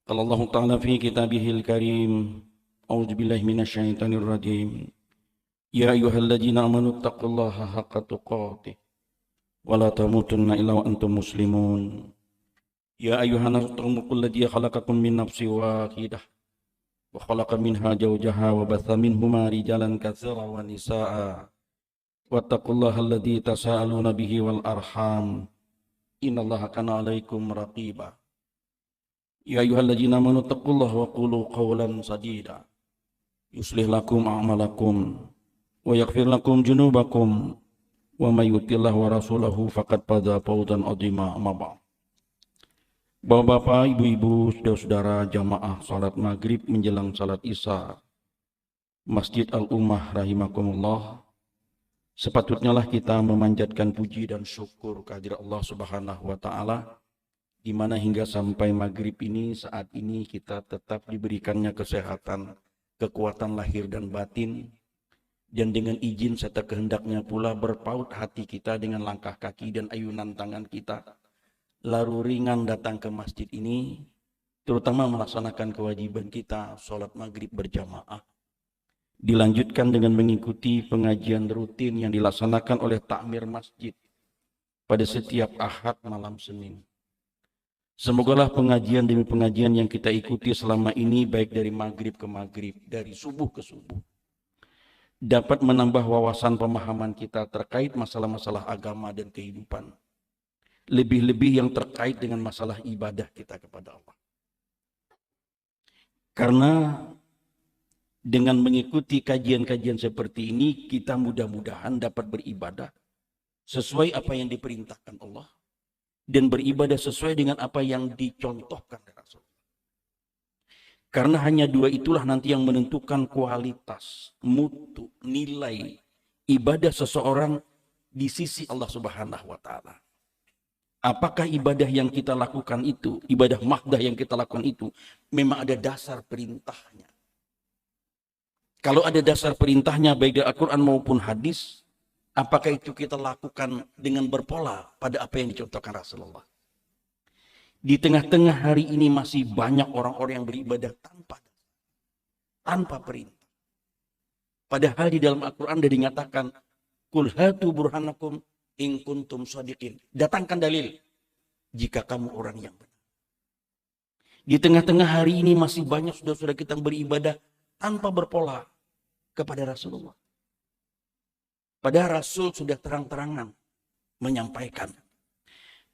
قال الله تعالى في كتابه الكريم أعوذ بالله من الشيطان الرجيم يا أيها الذين آمنوا اتقوا الله حق تقاته ولا تموتن إلا وأنتم مسلمون يا أيها الناس اتقوا ربكم الذي خلقكم من نفس واحدة وخلق منها زوجها وبث منهما رجالا كثيرا ونساء واتقوا الله الذي تساءلون به والأرحام إن الله كان عليكم رقيبا يا أيها الذين آمنوا اتقوا الله وقولوا قولا سديدا يصلح لكم أعمالكم ويغفر لكم ذنوبكم ومن يطع الله ورسوله فقد فاز فوزا عظيما أما بعد. Bapak-bapak, ibu-ibu, saudara-saudara jamaah salat maghrib menjelang salat isya Masjid Al-Ummah rahimakumullah, sepatutnya lah kita memanjatkan puji dan syukur kehadirat Allah Subhanahu wa taala, di mana hingga sampai maghrib ini, saat ini kita tetap diberikannya kesehatan, kekuatan lahir dan batin, dan dengan izin serta kehendaknya pula berpaut hati kita dengan langkah kaki dan ayunan tangan kita, lalu ringan datang ke masjid ini, terutama melaksanakan kewajiban kita sholat maghrib berjamaah, dilanjutkan dengan mengikuti pengajian rutin yang dilaksanakan oleh takmir masjid pada setiap Ahad malam Senin. Semogalah pengajian demi pengajian yang kita ikuti selama ini, baik dari maghrib ke maghrib, dari subuh ke subuh, dapat menambah wawasan pemahaman kita terkait masalah-masalah agama dan kehidupan. Lebih-lebih yang terkait dengan masalah ibadah kita kepada Allah. Karena dengan mengikuti kajian-kajian seperti ini, kita mudah-mudahan dapat beribadah sesuai apa yang diperintahkan Allah dan beribadah sesuai dengan apa yang dicontohkan oleh Rasul. Karena hanya dua itulah nanti yang menentukan kualitas, mutu, nilai ibadah seseorang di sisi Allah Subhanahu wa taala. Apakah ibadah yang kita lakukan itu, ibadah mahdah yang kita lakukan itu, memang ada dasar perintahnya. Kalau ada dasar perintahnya baik dari Al-Quran maupun hadis, apakah itu kita lakukan dengan berpola pada apa yang dicontohkan Rasulullah? Di tengah-tengah hari ini masih banyak orang-orang yang beribadah tanpa perintah. Padahal di dalam Al-Quran sudah dinyatakan, Qul hatu burhanakum in kuntum shadiqin. Datangkan dalil jika kamu orang yang benar. Di tengah-tengah hari ini masih banyak saudara-saudara kita beribadah tanpa berpola kepada Rasulullah. Padahal Rasul sudah terang-terangan menyampaikan,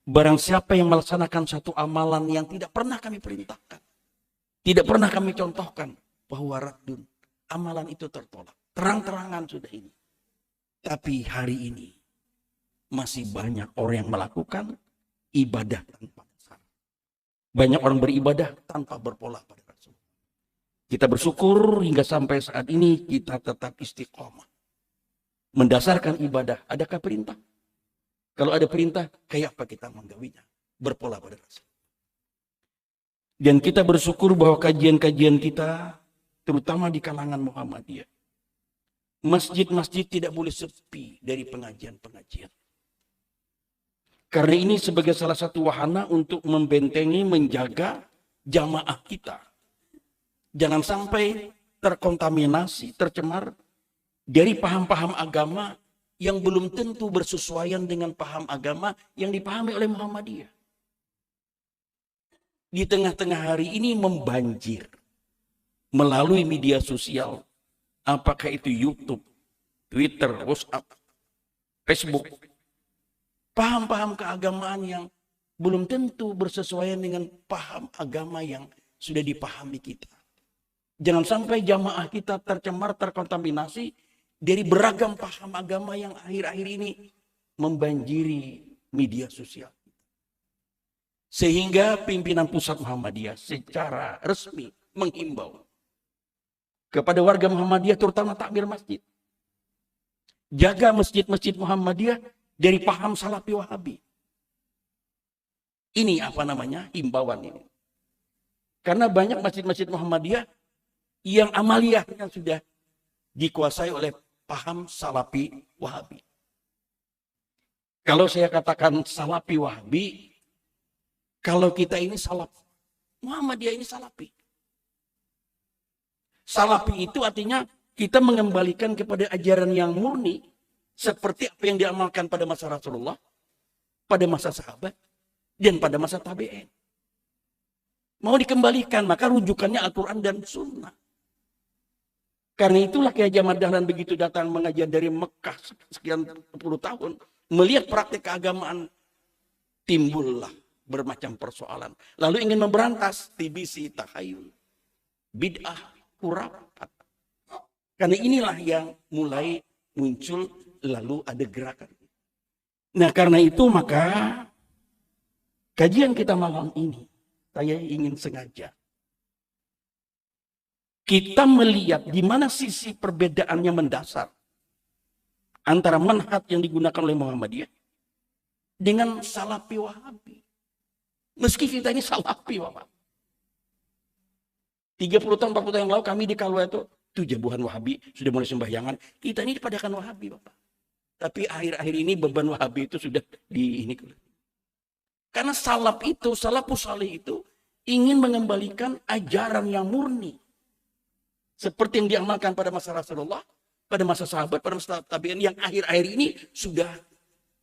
barang siapa yang melaksanakan satu amalan yang tidak pernah kami perintahkan, tidak pernah kami contohkan, bahwa raddun, amalan itu tertolak. Terang-terangan sudah ini. Tapi hari ini masih banyak orang yang melakukan ibadah tanpa dasar. Banyak orang beribadah tanpa berpola pada Rasul. Kita bersyukur hingga sampai saat ini kita tetap istiqomah. Mendasarkan ibadah, adakah perintah? Kalau ada perintah, kayak apa kita menggawinya? Berpola pada Rasul. Dan kita bersyukur bahwa kajian-kajian kita, terutama di kalangan Muhammadiyah, masjid-masjid tidak boleh sepi dari pengajian-pengajian. Karena ini sebagai salah satu wahana untuk membentengi, menjaga jamaah kita. Jangan sampai terkontaminasi, tercemar dari paham-paham agama yang belum tentu bersesuaian dengan paham agama yang dipahami oleh Muhammadiyah. Di tengah-tengah hari ini membanjir melalui media sosial, apakah itu YouTube, Twitter, WhatsApp, Facebook, paham-paham keagamaan yang belum tentu bersesuaian dengan paham agama yang sudah dipahami kita. Jangan sampai jamaah kita tercemar, terkontaminasi dari beragam paham agama yang akhir-akhir ini membanjiri media sosial. Sehingga pimpinan pusat Muhammadiyah secara resmi menghimbau kepada warga Muhammadiyah, terutama takmir masjid, jaga masjid-masjid Muhammadiyah dari paham salafi wahabi. Ini apa namanya? Himbauan ini. Karena banyak masjid-masjid Muhammadiyah yang amaliyahnya sudah dikuasai oleh paham salafi wahabi. Kalau saya katakan salafi wahabi, kalau kita ini salaf, Muhammadiyah ini salafi. Salafi itu artinya kita mengembalikan kepada ajaran yang murni seperti apa yang diamalkan pada masa Rasulullah, pada masa sahabat, dan pada masa tabi'in. Mau dikembalikan, maka rujukannya Al-Quran dan Sunnah. Karena itulah Kiai Haji Ahmad Dahlan begitu datang mengajar dari Mekah sekian puluh tahun, melihat praktik keagamaan, timbullah bermacam persoalan. Lalu ingin memberantas TBC, takhayul, bid'ah, khurafat. Karena inilah yang mulai muncul, lalu ada gerakan. Nah karena itu maka kajian kita malam ini, saya ingin sengaja kita melihat di mana sisi perbedaannya mendasar antara manhaj yang digunakan oleh Muhammadiyah dengan Salafi Wahabi. Meski kita ini Salafi, Bapak. 30 tahun, 40 tahun yang lalu kami di Kalwa itu jabuhan Wahabi, sudah mulai sembahyangan. Kita ini dipadakan Wahabi, Bapak. Tapi akhir-akhir ini beban Wahabi itu sudah di ini. Karena salafus salih itu ingin mengembalikan ajaran yang murni. Seperti yang diamalkan pada masa Rasulullah, pada masa sahabat, pada masa tabi'in yang akhir-akhir ini sudah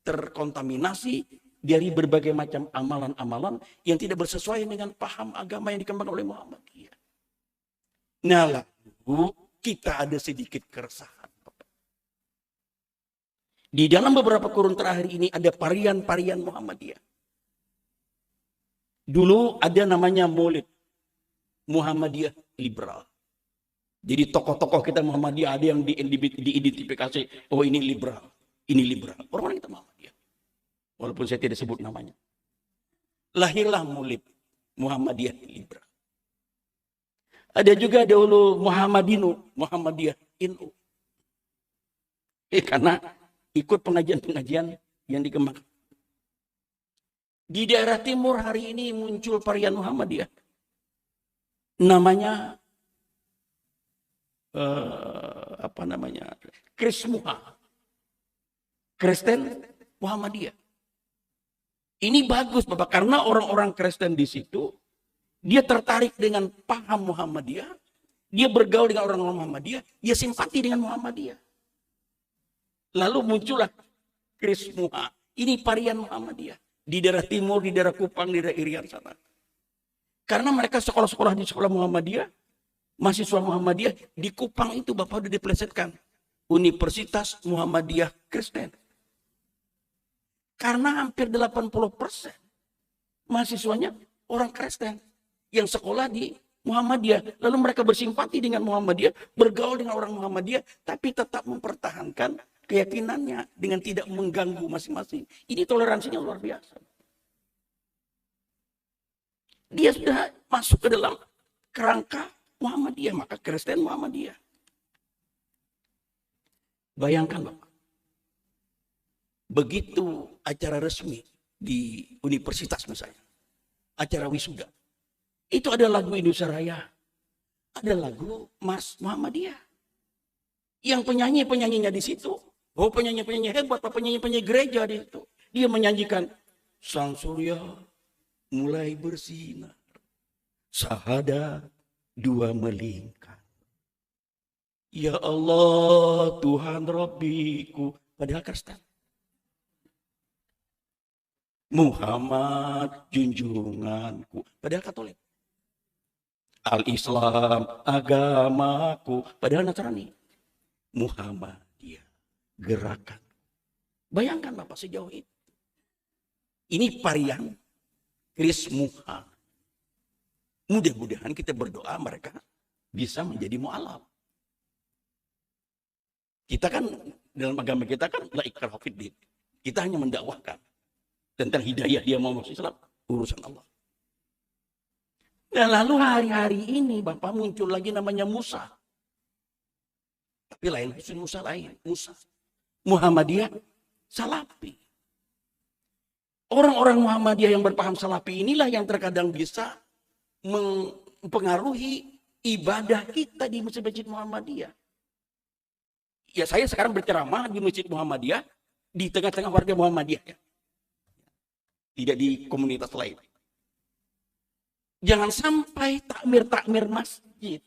terkontaminasi dari berbagai macam amalan-amalan yang tidak bersesuaian dengan paham agama yang dikembangkan oleh Muhammadiyah. Nah lalu kita ada sedikit keresahan. Di dalam beberapa kurun terakhir ini ada varian-varian Muhammadiyah. Dulu ada namanya Maulid, Muhammadiyah liberal. Jadi tokoh-tokoh kita Muhammadiyah ada yang diidentifikasi, oh ini liberal, ini liberal. Orang-orang kita Muhammadiyah. Walaupun saya tidak sebut namanya. Lahirlah Maulid, Muhammadiyah liberal. Ada juga dahulu Muhammadiyah NU. Karena ikut pengajian-pengajian yang dikembangkan. Di daerah timur hari ini muncul varian Muhammadiyah. Namanya Krismuha, Kristen Muhammadiyah. Ini bagus Bapak, karena orang-orang Kristen di situ dia tertarik dengan paham Muhammadiyah, dia bergaul dengan orang-orang Muhammadiyah, dia simpati dengan Muhammadiyah. Lalu muncullah Krismuha, ini varian Muhammadiyah di daerah timur, di daerah Kupang, di daerah Irian sana. Karena mereka sekolah-sekolah di sekolah Muhammadiyah, mahasiswa Muhammadiyah di Kupang itu Bapak udah dipelesetkan Universitas Muhammadiyah Kristen. Karena hampir 80% mahasiswanya orang Kristen yang sekolah di Muhammadiyah. Lalu mereka bersimpati dengan Muhammadiyah, bergaul dengan orang Muhammadiyah, tapi tetap mempertahankan keyakinannya dengan tidak mengganggu masing-masing. Ini toleransinya luar biasa. Dia sudah masuk ke dalam kerangka Muhammadiyah, maka Kristen Muhammadiyah. Bayangkan Bapak, begitu acara resmi di universitas misalnya, acara wisuda, itu ada lagu Indonesia Raya, ada lagu Mas Muhammadiyah. Yang penyanyi-penyanyinya di situ, oh penyanyi-penyanyi hebat, penyanyi-penyanyi gereja di situ. Dia menyanyikan, Sang Surya mulai bersinar, sahada dua melingkar. Ya Allah Tuhan Rabbiku. Padahal Kristen. Muhammad junjunganku. Padahal Katolik. Al-Islam agamaku. Padahal Nasrani. Muhammadiyah gerakan. Bayangkan Bapak sejauh itu. Ini varian Krismuha. Mudah-mudahan kita berdoa mereka bisa menjadi mu'alaf. Kita kan dalam agama kita kan la ikrah fiddin. Kita hanya mendakwahkan tentang hidayah dia mau masuk Islam, urusan Allah. Dan lalu hari-hari ini Bapak muncul lagi namanya Musa. Tapi lain Musa lain, Musa. Muhammadiyah Salafi. Orang-orang Muhammadiyah yang berpaham Salafi inilah yang terkadang bisa mempengaruhi ibadah kita di masjid-masjid Muhammadiyah. Ya saya sekarang berceramah di Masjid Muhammadiyah di tengah-tengah warga Muhammadiyah. Ya. Tidak di komunitas lain. Jangan sampai takmir-takmir masjid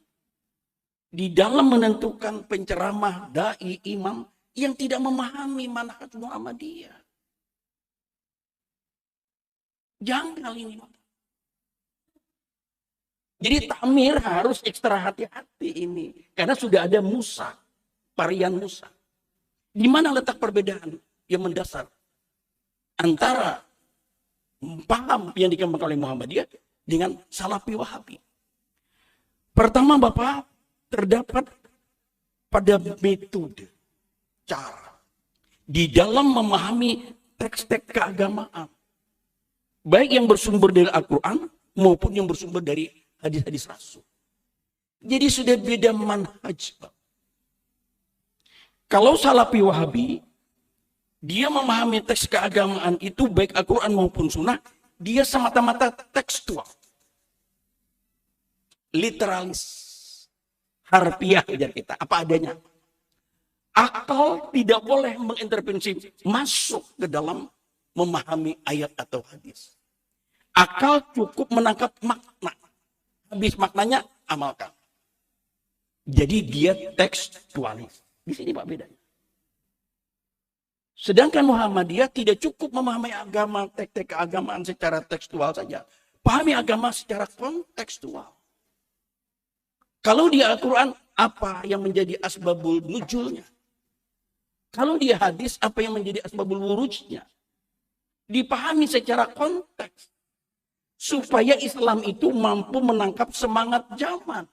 di dalam menentukan penceramah, dai, imam yang tidak memahami manhaj Muhammadiyah. Janggal ini. Jadi takmir harus ekstra hati-hati ini. Karena sudah ada Musa, varian Musa. Di mana letak perbedaan yang mendasar antara paham yang dikembangkan oleh Muhammadiyah dengan Salafi Wahabi? Pertama Bapak, terdapat pada metode, cara di dalam memahami teks-teks keagamaan, baik yang bersumber dari Al-Quran maupun yang bersumber dari hadis-hadis Rasul. Jadi sudah beda manhaj. Kalau Salafi Wahabi, dia memahami teks keagamaan itu baik Al-Quran maupun Sunnah, dia semata-mata tekstual, literalis, harfiah ajar kita, apa adanya. Akal tidak boleh mengintervensi masuk ke dalam memahami ayat atau hadis. Akal cukup menangkap makna. Habis maknanya amalkan. Jadi dia tekstualis. Di sini Pak bedanya. Sedangkan Muhammadiyah tidak cukup memahami agama, teks-teks keagamaan secara tekstual saja. Pahami agama secara kontekstual. Kalau di Al-Quran, apa yang menjadi asbabul nuzulnya? Kalau di hadis, apa yang menjadi asbabul wurujnya? Dipahami secara konteks. Supaya Islam itu mampu menangkap semangat zaman.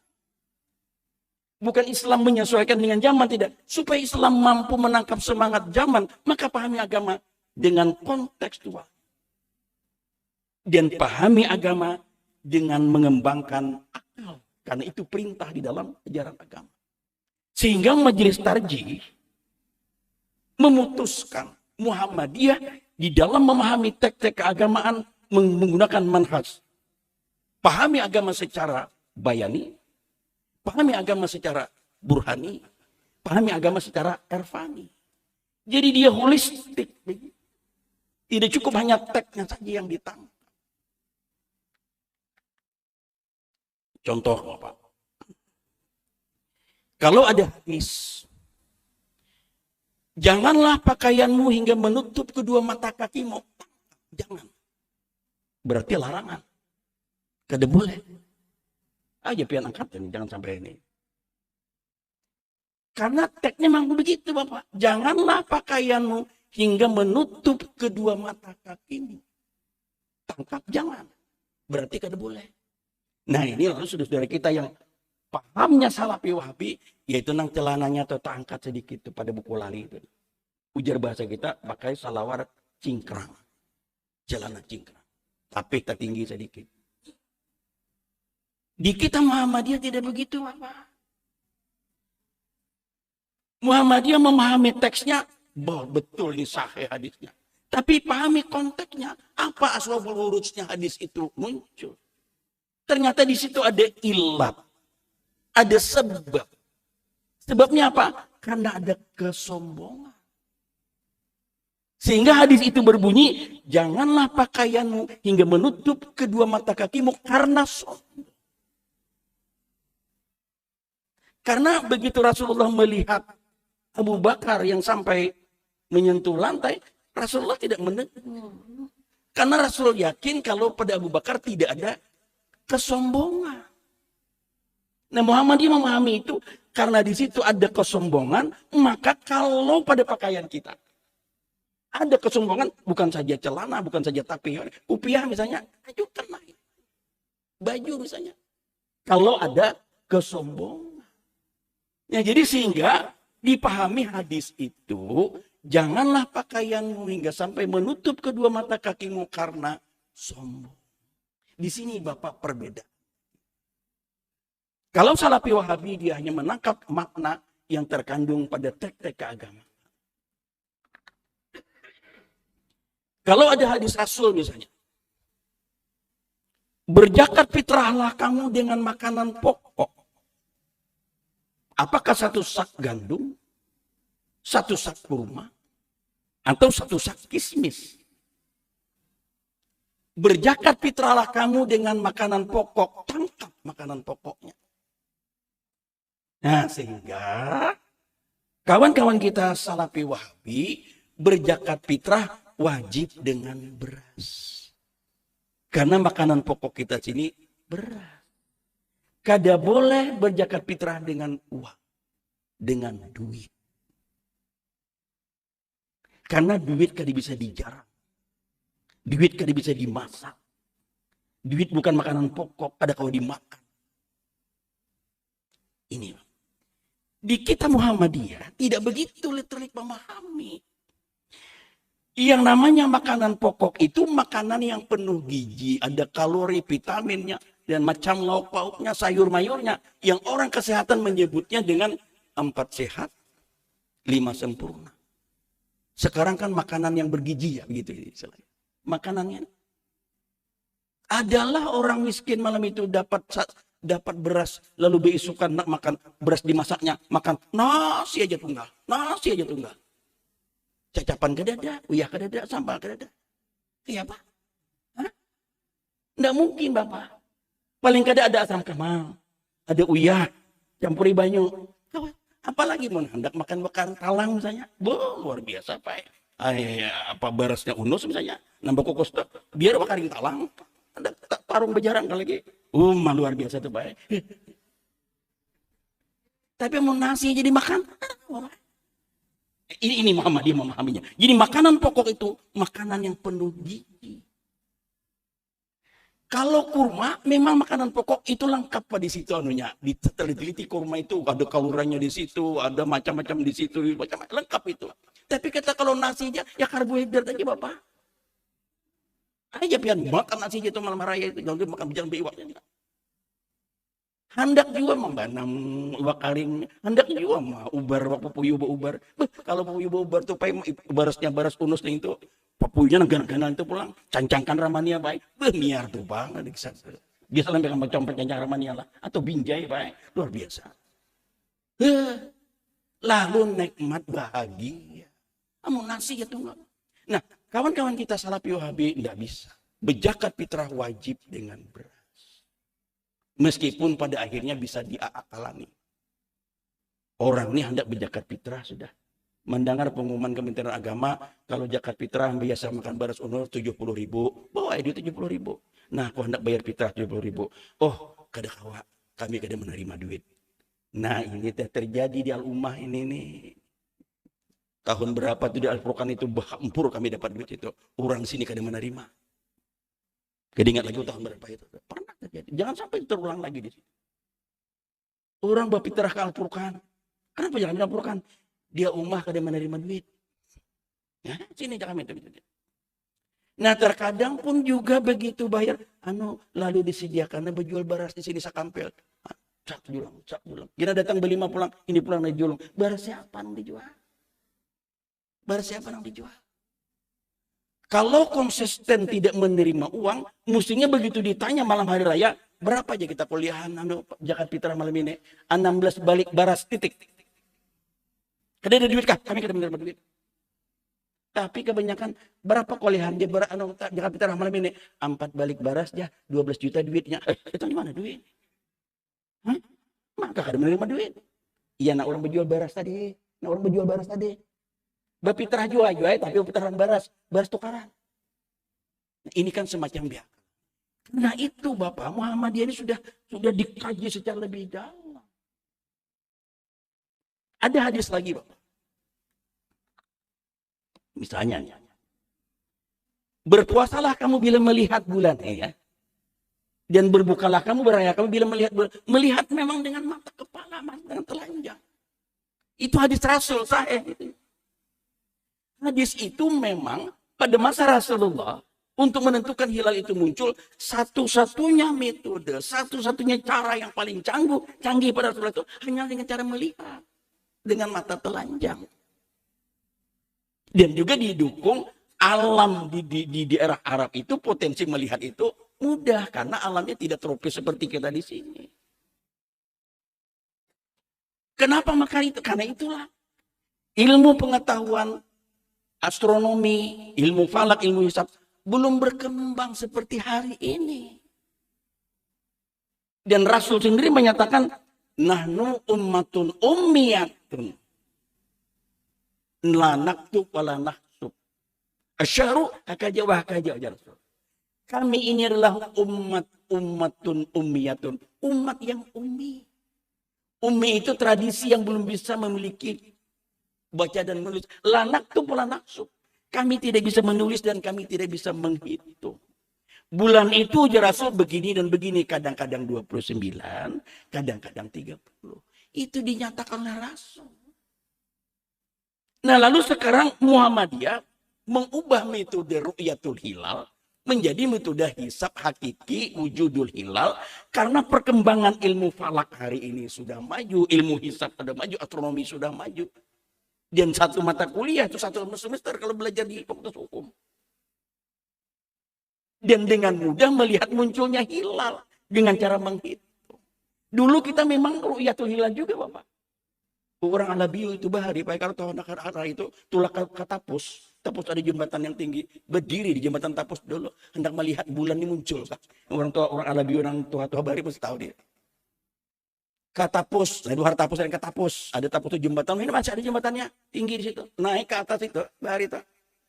Bukan Islam menyesuaikan dengan zaman, tidak. Supaya Islam mampu menangkap semangat zaman, maka pahami agama dengan kontekstual. Dan pahami agama dengan mengembangkan akal. Karena itu perintah di dalam ajaran agama. Sehingga majelis tarjih memutuskan Muhammadiyah di dalam memahami teks-teks keagamaan menggunakan manhaj. Pahami agama secara bayani, pahami agama secara burhani, pahami agama secara irfani. Jadi dia holistik. Tidak cukup hanya teksnya saja yang ditangkap. Contoh Bapak. Kalau ada hadis, janganlah pakaianmu hingga menutup kedua mata kakimu. Jangan. Berarti larangan. Kada boleh. Aja pian angkat ini, jangan sampai ini. Karena teksnya memang begitu Bapak. Janganlah pakaianmu hingga menutup kedua mata kakimu. Tangkap jangan. Berarti kada boleh. Nah ini lalu saudara-saudara kita yang pahamnya Salafi Wahabi, yaitu nang celananya atau angkat sedikit pada buku lali itu. Ujar bahasa kita pakai salawar cingkrang. Celana cingkrang. Tapi tertinggi sedikit. Di kita Muhammadiyah tidak begitu Bapak. Muhammadiyah memahami teksnya, betul di sahih hadisnya. Tapi pahami konteksnya, apa asbabul wurudnya hadis itu muncul. Ternyata di situ ada ilat, ada sebab. Sebabnya apa? Karena ada kesombongan. Sehingga hadis itu berbunyi, janganlah pakaianmu hingga menutup kedua mata kakimu karena sombong. Karena begitu Rasulullah melihat Abu Bakar yang sampai menyentuh lantai, Rasulullah tidak mendengar. Karena Rasul yakin kalau pada Abu Bakar tidak ada kesombongan. Nah Muhammadiyah memahami itu karena di situ ada kesombongan, maka kalau pada pakaian kita ada kesombongan, bukan saja celana, bukan saja tapi upiah misalnya, ajukan lagi. Baju misalnya. Kalau ada kesombongan. Ya, jadi sehingga dipahami hadis itu, janganlah pakaianmu hingga sampai menutup kedua mata kakimu karena sombong. Di sini Bapak perbedaan. Kalau Salafi Wahabi dia hanya menangkap makna yang terkandung pada teks-teks keagamaan. Kalau ada hadis Rasul misalnya. Berzakat fitrahlah kamu dengan makanan pokok. Apakah satu sak gandum, satu sak kurma, atau satu sak kismis? Berzakat fitrahlah kamu dengan makanan pokok. Tangkap makanan pokoknya. Nah, sehingga kawan-kawan kita Salafi Wahabi berzakat fitrah wajib dengan beras. Karena makanan pokok kita sini beras. Kada boleh berzakat fitrah dengan uang, dengan duit. Karena duit kada bisa dijarang. Duit kada bisa dimasak. Duit bukan makanan pokok, ada kalau dimakan. Ini. Di kita Muhammadiyah tidak begitu literik memahami. Yang namanya makanan pokok itu makanan yang penuh gizi, ada kalori, vitaminnya, dan macam lauk pauknya, sayur mayurnya. Yang orang kesehatan menyebutnya dengan 4 sehat, 5 sempurna. Sekarang kan makanan yang bergizi ya begitu istilahnya. Makanannya adalah orang miskin malam itu dapat beras lalu beisukan nak makan beras dimasaknya, makan nasi aja tunggal, nasi aja tunggal. Cacapan kedada, uyah kedada, sambal kedada. Iya Pak? Hah? Nggak mungkin Bapak. Paling kada ada asam kamal, ada uyah, campuri banyu. Apalagi mau hendak makan bakar talang misalnya, luar biasa Pak. Apa barasnya unus misalnya, nambah kokos tuh, biar bakarin talang. Ada parung bejarang kali lagi. Luar biasa tuh Pak. Tapi mau nasi jadi makan, ini Muhammadiyah memahaminya. Jadi makanan pokok itu makanan yang penuh gizi. Kalau kurma memang makanan pokok itu lengkap Pak di situ anunya. Diteliti kurma itu ada kalorinya di situ, ada macam-macam di situ, macam lengkap itu. Tapi kata kalau nasinya ya karbohidrat aja Bapak. Aja pian makan nasi itu malam raya itu jangan makan bijang biwaknya. Hendak juga membanam iwak karing, hendak juga mah ubar waktu puyu ubar. Kalau puyu ubar tuh pai barasnya baras unus nih itu papuynya negan-neganan itu pulang cancangkan ramania baik. Miar tuh Bang diksa. Biasa lembek sama compet cancang ramania lah atau binjai baik, luar biasa. Lalu nikmat bahagia. Kamu nasi ya tuh. Nah, kawan-kawan kita Salafi Wahabi enggak bisa. Berzakat fitrah wajib dengan beras. Meskipun pada akhirnya bisa diakalami. Orang ini hendak berzakat fitrah sudah. Mendengar pengumuman Kementerian Agama, kalau zakat fitrah biasa makan beras unur 70.000. Bawa itu 70.000. Nah, aku hendak bayar fitrah 70.000. Oh, kada kawa, kami kada menerima duit. Nah, ini terjadi di Al-Ummah ini nih. Tahun berapa tuh di Al-Furqan itu hampur kami dapat duit itu. Orang sini kada menerima. Kada ingat lagi tahun berapa itu. Pernah terjadi. Jangan sampai terulang lagi di situ. Orang berfitrah ke Al-Furqan. Kenapa jangan di Al-Furqan? Dia ummah kada menerima duit. Ya, sini jangan minta duit. Nah, terkadang pun juga begitu bayar, lalu disediakan berjual beras di sini sakampel. Cak julang. Kita datang beli 5 pulang, ini pulang naik julung. Beras siapa yang dijual? Beras siapa yang dijual? Kalau konsisten tidak menerima uang, mestinya begitu ditanya malam hari raya, berapa aja kita kuliahan zakat fitrah malam ini? 16 balik baras titik. Kada ada duit kah? Kami kada menerima duit. Tapi kebanyakan berapa kuliahan dia zakat fitrah malam ini? 4 balik baras ya, 12 juta duitnya. Itu di mana duit? Maka kada menerima duit. Iya, nak orang berjual baras tadi. Berfitrah juga, tapi fitrahan baras tukaran. Nah, ini kan semacam biak. Nah itu Bapak Muhammadiyah ini sudah dikaji secara lebih dalam. Ada hadis lagi Bapak. Misalnya, berpuasalah kamu bila melihat bulan ya. Dan berbukalah kamu, beraya kamu bila melihat bulan. Melihat memang dengan mata kepala, dengan telanjang. Itu hadis Rasul sahih itu. Hadis itu memang pada masa Rasulullah untuk menentukan hilal itu muncul satu-satunya metode, satu-satunya cara yang paling canggih pada Rasulullah itu hanya dengan cara melihat dengan mata telanjang. Dan juga didukung alam di daerah Arab itu potensi melihat itu mudah karena alamnya tidak tropis seperti kita di sini. Kenapa maka itu? Karena itulah ilmu pengetahuan astronomi, ilmu falak, ilmu hisab belum berkembang seperti hari ini. Dan Rasul sendiri menyatakan, nahnu ummatun ummiyatun. La naktub wala naksub. Asyharu hakaja wa hakaja ya Rasul. Kami ini adalah ummatun ummiyatun. Umat yang ummi. Ummi itu tradisi yang belum bisa memiliki baca dan menulis. La naktub wala naksub. Kami tidak bisa menulis dan kami tidak bisa menghitung. Bulan itu aja Rasul begini dan begini. Kadang-kadang 29, kadang-kadang 30. Itu dinyatakan oleh Rasul. Nah lalu sekarang Muhammadiyah mengubah metode ru'yatul hilal menjadi metode hisab hakiki wujudul hilal. Karena perkembangan ilmu falak hari ini sudah maju. Ilmu hisab sudah maju, astronomi sudah maju. Dan satu mata kuliah itu satu semester kalau belajar di fakultas hukum. Dan dengan mudah melihat munculnya hilal dengan cara menghitung. Dulu kita memang ru'yatul hilal juga Bapak. Orang Alabio itu bahari, kalau tahu arah itu tulak katapus. Tapus ada jembatan yang tinggi, berdiri di jembatan Tapus dulu, hendak melihat bulan ini muncul. Orang Alabio, orang tua bahari pasti tahu dia. Katapus, nah itu Hartapus dan Katapus. Ada Tapus itu jembatan, ini masih ada jembatannya, tinggi di situ. Naik ke atas itu, bahari itu.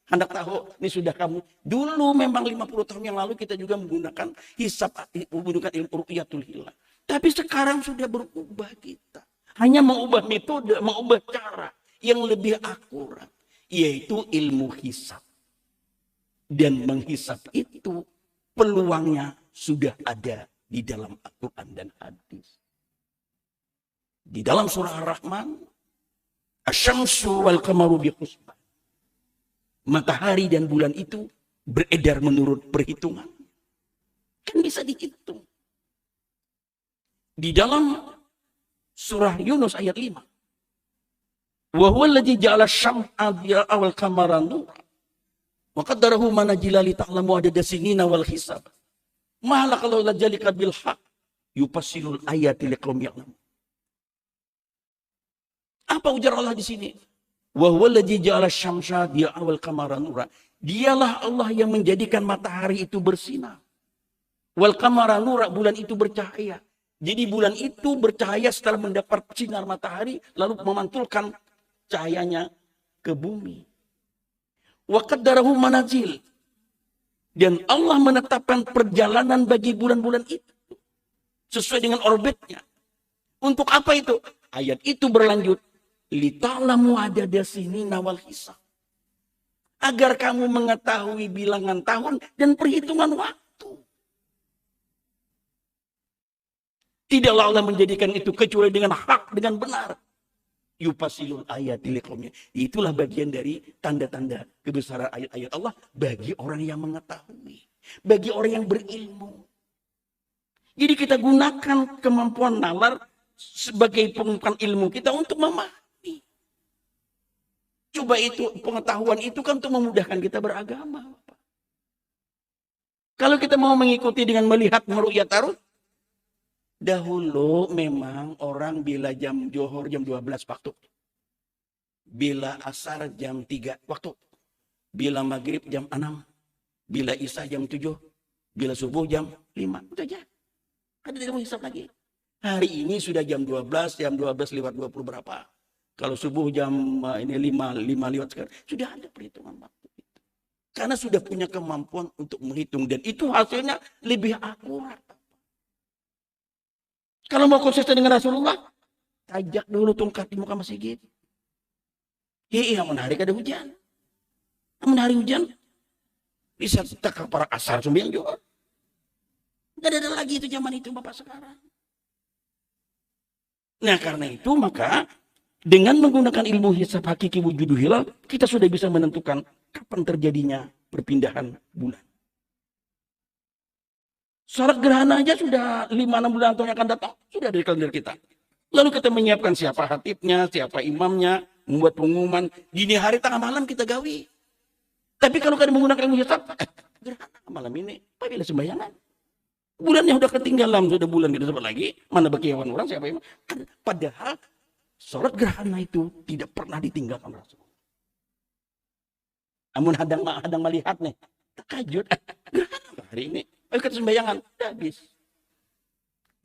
Hendak tahu, ini sudah kamu. Dulu memang 50 tahun yang lalu kita juga menggunakan hisab, menggunakan ilmu ru'yatul hilal. Tapi sekarang sudah berubah kita. Hanya mengubah metode, mengubah cara yang lebih akurat. Yaitu ilmu hisab. Dan menghisab itu peluangnya sudah ada di dalam Al-Quran dan hadis. Di dalam surah Ar-Rahman, Asy-syamsu wal qamaru bihusban. Matahari dan bulan itu beredar menurut perhitungan. Kan bisa dihitung. Di dalam surah Yunus ayat 5. Wa huwa alladzi ja'ala asy-syam'a diya'a wal qamara nuran. Wa qaddarahu manazila li ta'lamu adada sinina wal hisab. Ma laqallahu lajalika bil haqq yufassilul ayati liqaumin ya'lamun. Apa ujar Allah di sini? Wa huwa alladzi ja'ala asy-syam'a diya'a wal qamara nuran. Dialah Allah yang menjadikan matahari itu bersinar. Wal qamara nuran, bulan itu bercahaya. Jadi bulan itu bercahaya setelah mendapat sinar matahari, lalu memantulkan cahayanya ke bumi. Wa qaddarahu manazil. Dan Allah menetapkan perjalanan bagi bulan-bulan itu. Sesuai dengan orbitnya. Untuk apa itu? Ayat itu berlanjut. Lita'lamu adada sinina wal hisab. Agar kamu mengetahui bilangan tahun dan perhitungan waktu. Tidaklah Allah menjadikan itu kecuali dengan hak, dengan benar. Yufasilul ayati liqaumnya. Itulah bagian dari tanda-tanda kebesaran ayat-ayat Allah bagi orang yang mengetahui, bagi orang yang berilmu. Jadi kita gunakan kemampuan nalar sebagai pengungkapan ilmu kita untuk memahami. Coba itu pengetahuan itu kan untuk memudahkan kita beragama. Kalau kita mau mengikuti dengan melihat meru'yat tarut, dahulu memang orang bila jam Johor jam 12 waktu. Bila asar jam 3 waktu. Bila maghrib jam 6. Bila isya jam 7. Bila subuh jam 5. Itu aja. Ada tidak mau hisap lagi. Hari ini sudah jam 12 lewat 20 berapa. Kalau subuh jam ini 5 lewat sekarang. Sudah ada perhitungan waktu itu. Karena sudah punya kemampuan untuk menghitung. Dan itu hasilnya lebih akurat. Kalau mau konsisten dengan Rasulullah, tajak dulu tongkat di muka masjid. Iya, hari ada hujan. Hari hujan, bisa tak para asar sembilan juga. Gak ada lagi itu zaman itu Bapak sekarang. Nah karena itu maka dengan menggunakan ilmu hisab hakiki wujudul hilal, kita sudah bisa menentukan kapan terjadinya perpindahan bulan. Syarat gerhana aja sudah 5-6 bulan yang akan datang. Sudah dari kalender kita. Lalu kita menyiapkan siapa hatibnya, siapa imamnya, membuat pengumuman. Dini hari tengah malam kita gawi. Tapi kalau kalian menggunakan ilmu hisab, gerhana malam ini, apabila sembayangan. Bulan yang sudah ketinggalan, sudah bulan kita sebut lagi. Mana bagi hewan orang, siapa imam. Padahal sholat gerhana itu tidak pernah ditinggalkan Rasul. Namun hadang melihat nih. Tahajud. Gerhana hari ini. Ayo kita sembayangan. Udah habis.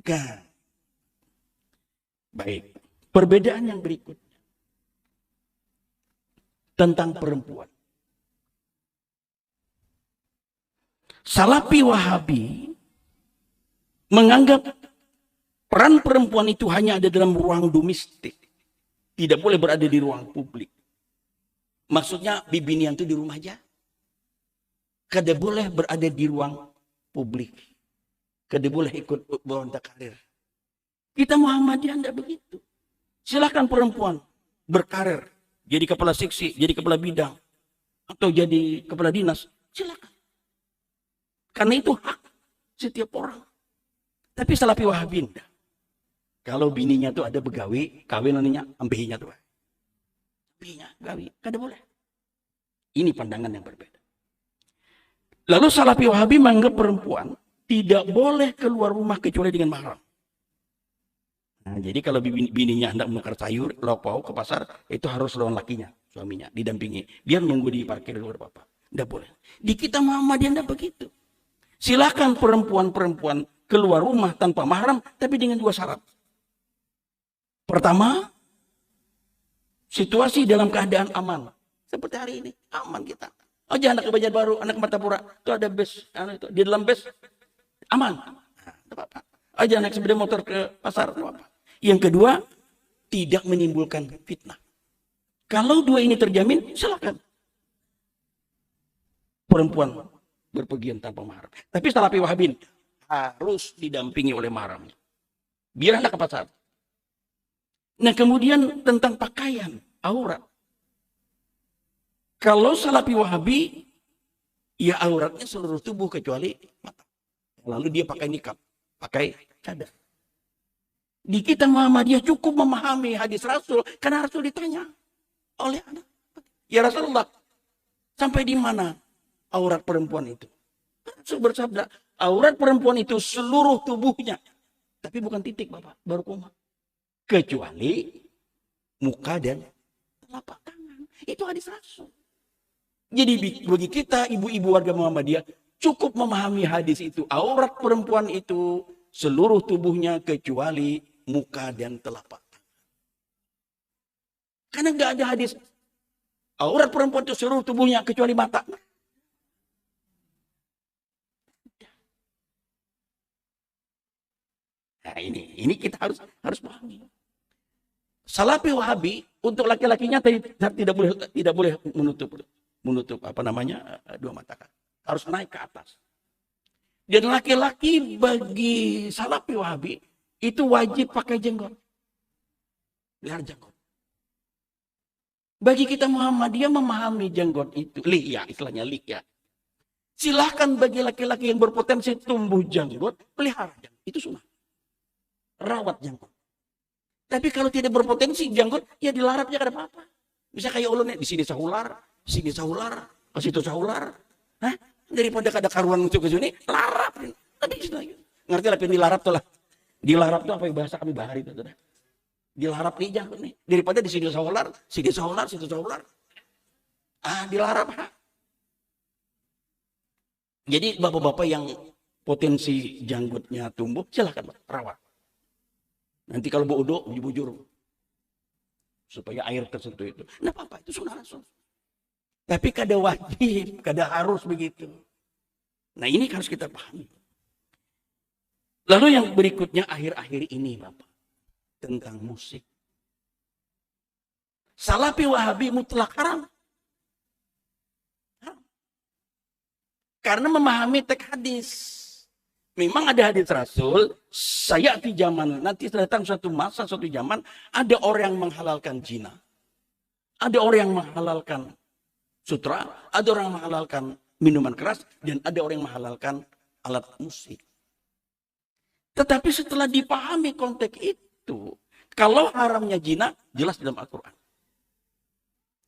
Gak. Baik. Perbedaan yang berikutnya. Tentang perempuan. Salafi Wahabi menganggap peran perempuan itu hanya ada dalam ruang domestik. Tidak boleh berada di ruang publik. Maksudnya bibinian itu di rumah aja. Kada boleh berada di ruang publik. Kada boleh ikut berontak karir. Kita Muhammadiyah tidak begitu. Silakan perempuan berkarir. Jadi kepala seksi, jadi kepala bidang. Atau jadi kepala dinas. Silakan. Karena itu hak setiap orang. Tapi Salafi Wahabi enggak. Kalau bininya tuh ada begawi, kawin nantinya ambihinya tuh. Ambihinya, gawi, kada boleh. Ini pandangan yang berbeda. Lalu Salafi Wahabi menganggap perempuan tidak boleh keluar rumah kecuali dengan mahram. Nah, jadi kalau bininya hendak menukar sayur, lauk pauk ke pasar, itu harus lawan lakinya, suaminya, didampingi. Biar nunggu di parkir luar apa. Tidak boleh. Di kita Muhammadiyah tidak begitu. Silakan perempuan-perempuan keluar rumah tanpa mahram, tapi dengan dua syarat. Pertama, situasi dalam keadaan aman. Seperti hari ini, aman kita. Oh, jangan anak ke Banjarbaru, anak ke Martapura, itu ada bus, itu. Di dalam bus, aman. Nah, apa-apa. Oh, jangan naik sepeda motor ke pasar, apa-apa. Yang kedua, tidak menimbulkan fitnah. Kalau dua ini terjamin, silakan. Perempuan berpergian tanpa mahram. Tapi Salafi Wahabi harus didampingi oleh mahramnya. Biar hendak ke pasar. Nah, kemudian tentang pakaian, aurat. Kalau Salafi Wahabi, ya auratnya seluruh tubuh kecuali mata. Lalu dia pakai nikab, pakai cadar. Di kita Muhammadiyah cukup memahami hadis Rasul, karena Rasul ditanya oleh anak. Ya Rasulullah, sampai di mana aurat perempuan itu? Rasul bersabda, aurat perempuan itu seluruh tubuhnya. Tapi bukan titik, Bapak, baru koma. Kecuali muka dan telapak tangan. Itu hadis Rasul. Jadi bagi kita, ibu-ibu warga Muhammadiyah, cukup memahami hadis itu. Aurat perempuan itu seluruh tubuhnya kecuali muka dan telapak tangan. Karena nggak ada hadis aurat perempuan itu seluruh tubuhnya kecuali mata. Nah, ini kita harus pahami. Salafi Wahabi untuk laki-lakinya tidak boleh menutup apa namanya dua mata, harus naik ke atas. Dan laki-laki bagi Salafi Wahabi itu wajib pakai jenggot, pelihara jenggot. Bagi kita Muhammadiyah memahami jenggot itu lihya, istilahnya lihya. Silahkan bagi laki-laki yang berpotensi tumbuh jenggot, pelihara jenggot, itu sunnah. Rawat jenggot. Tapi kalau tidak berpotensi jenggot, ya dilarapnya ada apa-apa. Bisa kayak ulunnya, di sini sahular, ke situ sahular. Hah? Daripada kada karuan untuk ke sini, larap. Tapi ngerti lah, dilarap tuh lah. Dilarap tuh apa yang bahasa kami bahari itu. Dilarap nih jenggot nih. Daripada di sini sahular, situ sahular. Dilarap. Ha? Jadi bapak-bapak yang potensi janggutnya tumbuh, silahkan rawat. Nanti kalau bodoh, dibujur. Supaya air tersentuh itu. Nah apa itu sunnah Rasul. Tapi kada wajib, kada harus begitu. Nah ini harus kita pahami. Lalu yang berikutnya akhir-akhir ini Bapak. Tentang musik. Salafi Wahabi mutlak haram. Karena memahami teks hadis. Memang ada hadis Rasul, saya di zaman, nanti datang suatu masa, suatu zaman, ada orang yang menghalalkan zina. Ada orang yang menghalalkan sutra, ada orang yang menghalalkan minuman keras, dan ada orang yang menghalalkan alat musik. Tetapi setelah dipahami konteks itu, kalau haramnya zina, jelas dalam Al-Quran.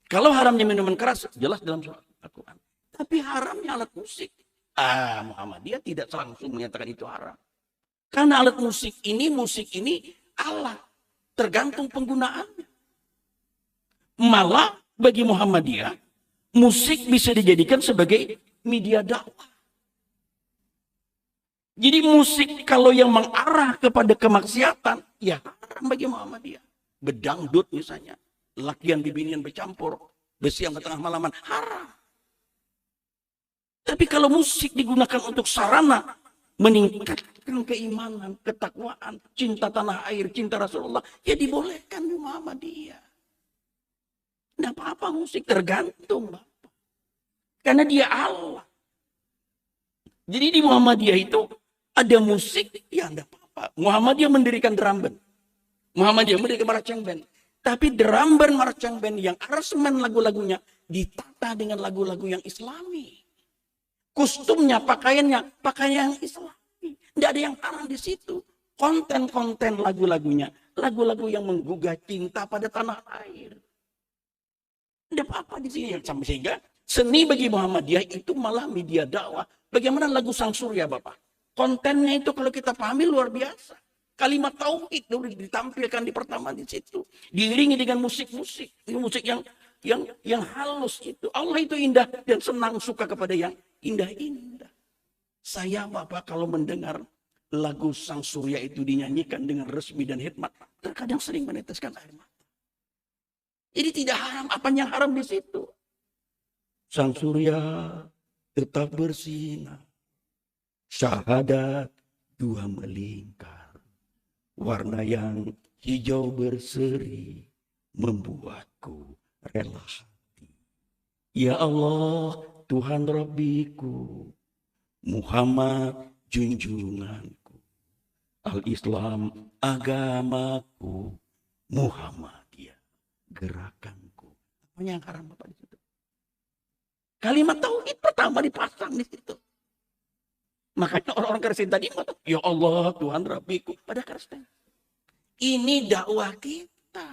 Kalau haramnya minuman keras, jelas dalam Al-Quran. Tapi haramnya alat musik. Muhammadiyah tidak langsung menyatakan itu haram. Karena alat musik ini Allah. Tergantung penggunaannya. Malah bagi Muhammadiyah, musik bisa dijadikan sebagai media dakwah. Jadi musik kalau yang mengarah kepada kemaksiatan, ya haram bagi Muhammadiyah. Bedangdut misalnya, lakian bibinian bercampur, besiang ke tengah malaman, haram. Tapi kalau musik digunakan untuk sarana meningkatkan keimanan, ketakwaan, cinta tanah air, cinta Rasulullah, ya dibolehkan di Muhammadiyah. Tidak apa-apa musik, tergantung Bapak. Karena dia Allah. Jadi di Muhammadiyah itu ada musik, ya tidak apa-apa. Muhammadiyah mendirikan drum band. Muhammadiyah mendirikan marching band. Tapi drum band, marching band yang aransemen lagu-lagunya ditata dengan lagu-lagu yang Islami. Kostumnya, pakaiannya, pakaian yang Islami. Tidak ada yang haram di situ. Konten-konten lagu-lagunya, lagu-lagu yang menggugah cinta pada tanah air. Tidak apa-apa di sini. Sehingga seni bagi Muhammadiyah itu malah media dakwah. Bagaimana lagu Sang Surya Bapak? Kontennya itu kalau kita pahami luar biasa. Kalimat tauhid ditampilkan di pertama di situ. Diiringi dengan musik-musik. Musik yang halus itu. Allah itu indah dan senang suka kepada yang indah-indah. Saya Bapak kalau mendengar lagu Sang Surya itu dinyanyikan dengan resmi dan hikmat, terkadang sering meneteskan air mata. Jadi tidak haram, apa yang haram di situ? Sang Surya tetap bersinar, syahadat dua melingkar, warna yang hijau berseri membuatku rela hati. Ya Allah, Tuhan Rabbiku, Muhammad junjunganku, Al-Islam agamaku, Muhammadiyah gerakanku. Apa yang haram Bapak di situ? Kalimat tauhid pertama dipasang di situ. Makanya orang-orang Kristen tadi ngomong, ya Allah Tuhan Rabbiku pada Kristen. Ini dakwah kita.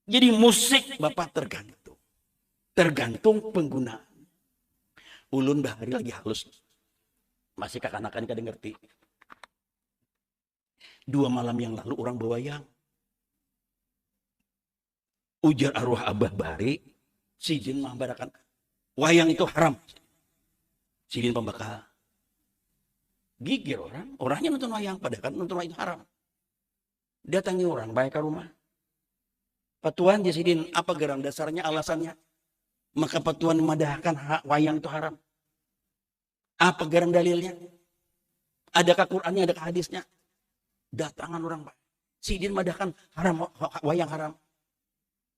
Jadi musik Bapak tergantung penggunaan. Ulun bahari lagi halus. Masih kakak-kakak kada ngerti. 2 malam yang lalu orang bawayang. Ujar arwah Abah Bahari, sidin mambarakan wayang itu haram. Sidin pembakal. Gigir orangnya nonton wayang, padahal kan nonton wayang haram. Datangi orang baik ke rumah. Patuan dia sidin, apa geram dasarnya alasannya? Maka patuan memadahkan wayang itu haram. Apa geram dalilnya? Adakah Qur'annya, adakah hadisnya? Datangan orang baik. Sidin madahkan haram, wayang haram.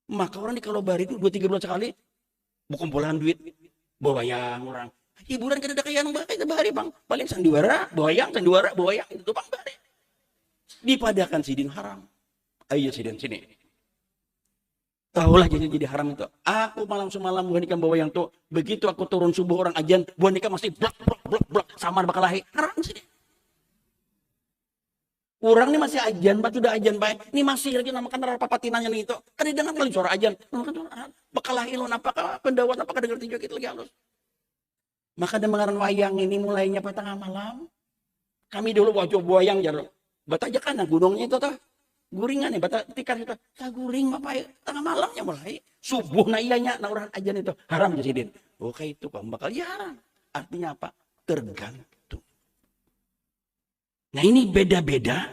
Maka orang di kalau bari itu 2-3 bulan sekali kumpulan duit bawa wayang orang. Hiburan kada ada kayak yang bakai bahari bang. Paling sandiwara, bawa wayang itu bang bari. Dipadakan sidin haram. Ayo sidin sini. Tahulah jadi haram itu. Aku malam semalam bukan ikan bawa wayang tuh. Begitu aku turun subuh orang ajan, bukan ikan masih blok samar bakal lahir. Haram sini. Orang ini masih ajan, sudah ajan baik. Ini masih lagi namakan rara papatinanya nih itu. Kan dengar kali suara ajan. Bakalah ilon apakah pendawat apakah dengar tinjau kita lagi halus. Maka dengaran wayang ini mulainya pada tengah malam. Kami dulu wajah wayang jaro. Bata aja kan gunungnya itu tuh. Guringan nih bata tikar itu. Tak guring bapak tengah malamnya mulai. Subuh na iyanya na orang ajan itu haram jadi. Oke itu kan bakal ya haram. Artinya apa? Tergantung. Nah ini beda-beda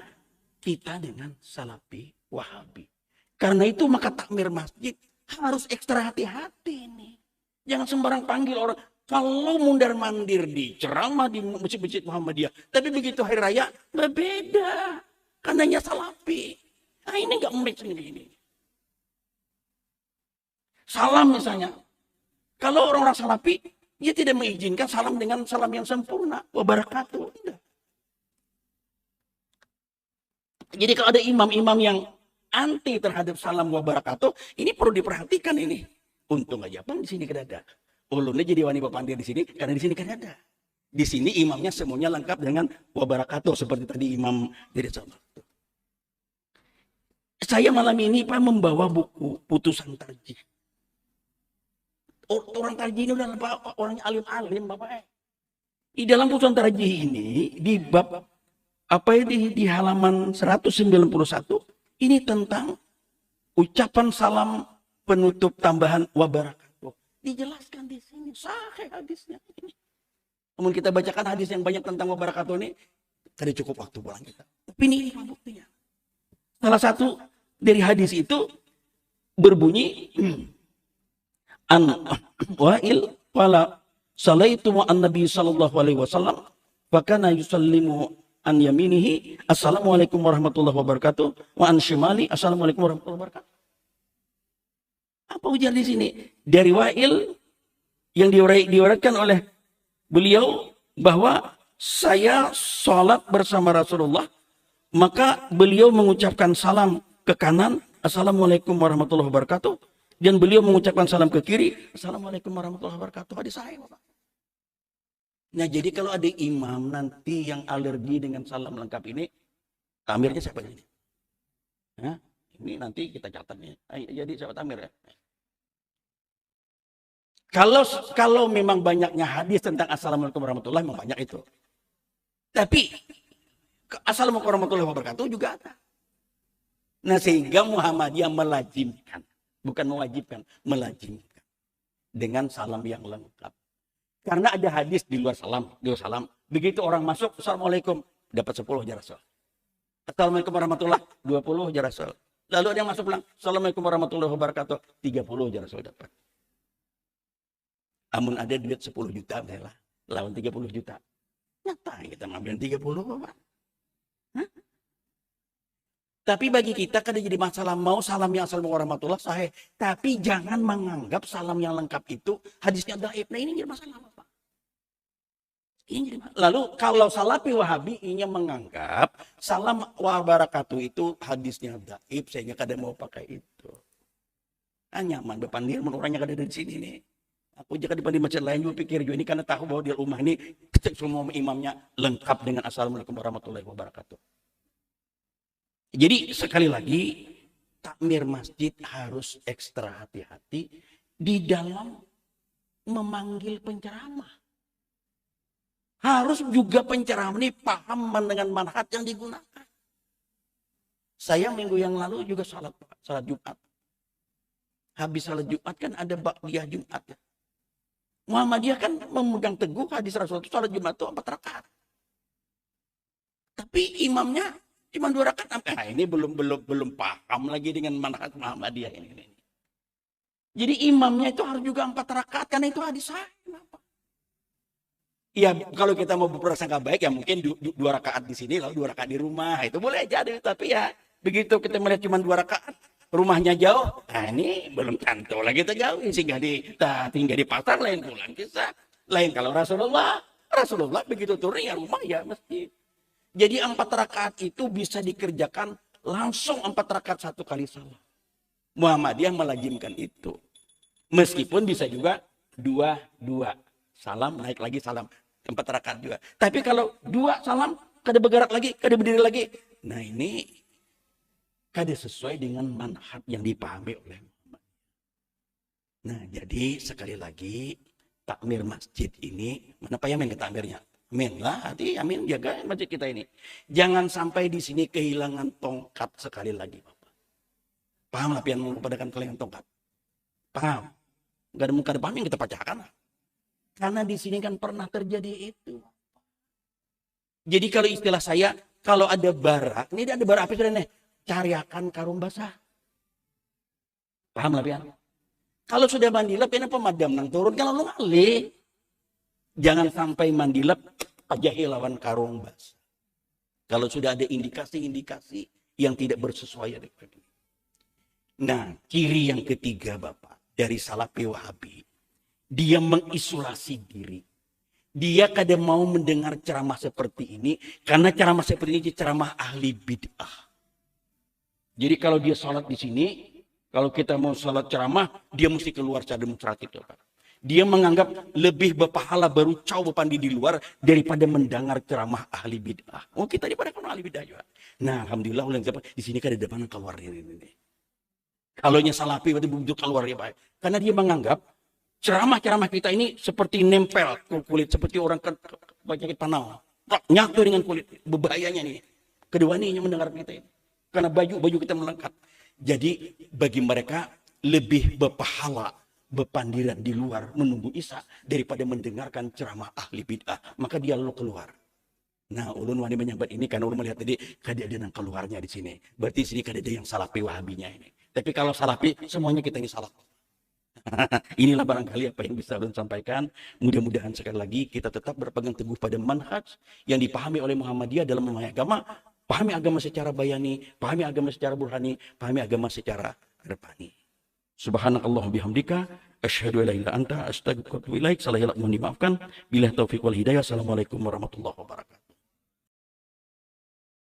kita dengan Salafi Wahabi. Karena itu maka takmir masjid harus ekstra hati-hati nih. Jangan sembarang panggil orang. Kalau mundar-mandir di ceramah di masjid-masjid Muhammadiyah. Tapi begitu hari raya berbeda. Karenanya Salafi. Nah ini gak murid sendiri. Salam misalnya. Kalau orang-orang Salafi, dia tidak mengizinkan salam dengan salam yang sempurna. Wabarakatuh. Tidak. Jadi kalau ada imam-imam yang anti terhadap salam wabarakatuh, ini perlu diperhatikan ini. Untung aja bang di sini kan ada. Ulunnya jadi wani papandir di sini karena di sini kan ada. Di sini imamnya semuanya lengkap dengan wabarakatuh seperti tadi imam dari Sabah. Saya malam ini Pak membawa buku putusan tarjih. Orang tarjih ini udah orangnya alim-alim Bapak. Di dalam putusan tarjih ini di bab di halaman 191 ini tentang ucapan salam penutup tambahan wabarakatuh. Dijelaskan di sini Sahih hadisnya. Namun kita bacakan hadis yang banyak tentang wabarakatuh ini, kada cukup waktu pulang kita. Tapi ini buktinya. Salah satu dari hadis itu berbunyi an wa'il wala salaitu an nabi sallallahu alaihi wasallam fa kana yusallimu an yaminihi assalamualaikum warahmatullahi wabarakatuh wa an shimali assalamualaikum warahmatullahi wabarakatuh. Apa ujar di sini? Dari Wa'il yang diuraikan oleh beliau bahwa saya sholat bersama Rasulullah, maka beliau mengucapkan salam ke kanan, assalamualaikum warahmatullahi wabarakatuh, dan beliau mengucapkan salam ke kiri, assalamualaikum warahmatullahi wabarakatuh. Hadis sahih, Bapak. Nah, jadi kalau ada imam nanti yang alergi dengan salam lengkap ini, tamirnya siapa ini? Hah? Ini nanti kita catat nih. Jadi siapa tamir ya? Kalau memang banyaknya hadis tentang assalamualaikum warahmatullahi memang banyak itu. Tapi assalamualaikum warahmatullahi wabarakatuh juga ada. Nah, sehingga Muhammadiyah melazimkan, bukan mewajibkan, melazimkan dengan salam yang lengkap. Karena ada hadis di luar salam, begitu orang masuk, assalamualaikum, dapat 10 ya Rasul. Assalamualaikum warahmatullahi 20 ya Rasul. Lalu ada yang masuk bilang, assalamualaikum warahmatullahi wabarakatuh, 30 ya Rasul dapat. Amun ada duit 10 juta, lah, lawan 30 juta. Nyata kita ngambil 30, Bapak. Hah? Tapi bagi kita kada jadi masalah mau salam yang assalamualaikum warahmatullahi sahih, tapi jangan menganggap salam yang lengkap itu hadisnya dhaif. Nah, ini jadi masalah, Bapak. Ini jadi masalah. Lalu kalau Salafi Wahabi ini menganggap salam wabarakatuh itu hadisnya dhaif sehingga kada mau pakai itu. Nah, nyaman depan dia orangnya kada ada di sini nih. Aku jika di masjid lain juga pikir juga ini karena tahu bahwa di rumah ini semua imamnya lengkap dengan assalamualaikum warahmatullahi wabarakatuh. Jadi sekali lagi takmir masjid harus ekstra hati-hati di dalam memanggil penceramah. Harus juga penceramah ini paham dengan manhaj yang digunakan. Saya minggu yang lalu juga salat Jumat. Habis salat Jumat kan ada ba'diyah Jumat ya. Muhammadiyah kan memegang teguh hadis Rasulullah itu salat Jumat itu 4 rakaat. Tapi imamnya cuma 2 rakaat. Nah, ini belum paham lagi dengan manhaj Muhammadiyah ini. Jadi imamnya itu harus juga 4 rakaat karena itu hadis sahih. Ya kalau kita mau berprasangka baik ya mungkin 2 rakaat di sini lalu 2 rakaat di rumah. Itu boleh jadi, tapi ya begitu kita melihat cuma 2 rakaat, rumahnya jauh, nah ini belum tentu lagi kita jauh, sehingga tinggal di pasar lain pulang kisah. Lain kalau Rasulullah begitu turun ya rumah ya masjid. Jadi 4 rakaat itu bisa dikerjakan langsung 4 rakaat 1 kali salam. Muhammadiyah melazimkan itu. Meskipun bisa juga 2 salam naik lagi salam 4 rakaat juga. Tapi kalau 2 salam kada bergerak lagi, kada berdiri lagi. Nah ini kada sesuai dengan manhaj yang dipahami oleh Muhammad. Nah, jadi sekali lagi takmir masjid ini, mana Pak Yamin ke takmirnya? Amin lah, hati Amin jaga masjid kita ini. Jangan sampai di sini kehilangan tongkat sekali lagi, Bapak. Paham lah pian mengupadakan kehilangan tongkat? Paham? Gak ada muka paham yang kita pecahkan lah. Karena di sini kan pernah terjadi itu. Jadi kalau istilah saya, kalau ada bara, ini ada bara api sudah nih. Cariakan karung basah. Paham lah pian? Kalau sudah mandilap, ini pemadam nang turun kalau lu ngalih. Jangan sampai mandilap pajahi lawan karung basah. Kalau sudah ada indikasi-indikasi yang tidak bersesuaian dengan ini. Nah, ciri yang ketiga Bapak dari Salafi Wahabi, dia mengisolasi diri. Dia kada mau mendengar ceramah seperti ini karena ceramah seperti ini ceramah ahli bid'ah. Jadi kalau dia sholat di sini, kalau kita mau sholat ceramah, dia mesti keluar secara demonstratif. Dia menganggap lebih berpahala baru caw pandi di luar daripada mendengar ceramah ahli bid'ah. Oh kita daripada kan ahli bid'ah juga. Nah alhamdulillah di sini kan ada depan keluar ini. Kalau nya Salafi berarti begitu keluar ya Pak. Karena dia menganggap ceramah-ceramah kita ini seperti nempel ke kulit, seperti orang penyakit panau. Nyatu dengan kulit, berbahayanya nih. Kedua ini yang mendengar kita ini. Karena baju kita melengkap. Jadi bagi mereka lebih berpahala bepandiran di luar menunggu Isya daripada mendengarkan ceramah ahli bid'ah, maka dia lalu keluar. Nah, ulun wani menyambat ini karena ulun melihat tadi kejadian yang keluarnya di sini. Berarti sini kejadian yang salafi wahabinya ini. Tapi kalau salafi semuanya kita ini salah. Inilah barangkali apa yang bisa ulun sampaikan. Mudah-mudahan sekali lagi kita tetap berpegang teguh pada manhaj yang dipahami oleh Muhammadiyah dalam memahami agama. Pahami agama secara bayani, pahami agama secara burhani, pahami agama secara irfani. Subhanakallah bihamdika asyhadu an la ilaha illa anta astaghfiruka wa atubu ilaik. Salah hilap mohon dimaafkan. Billahi taufiq wal hidayah. Assalamualaikum warahmatullahi wabarakatuh.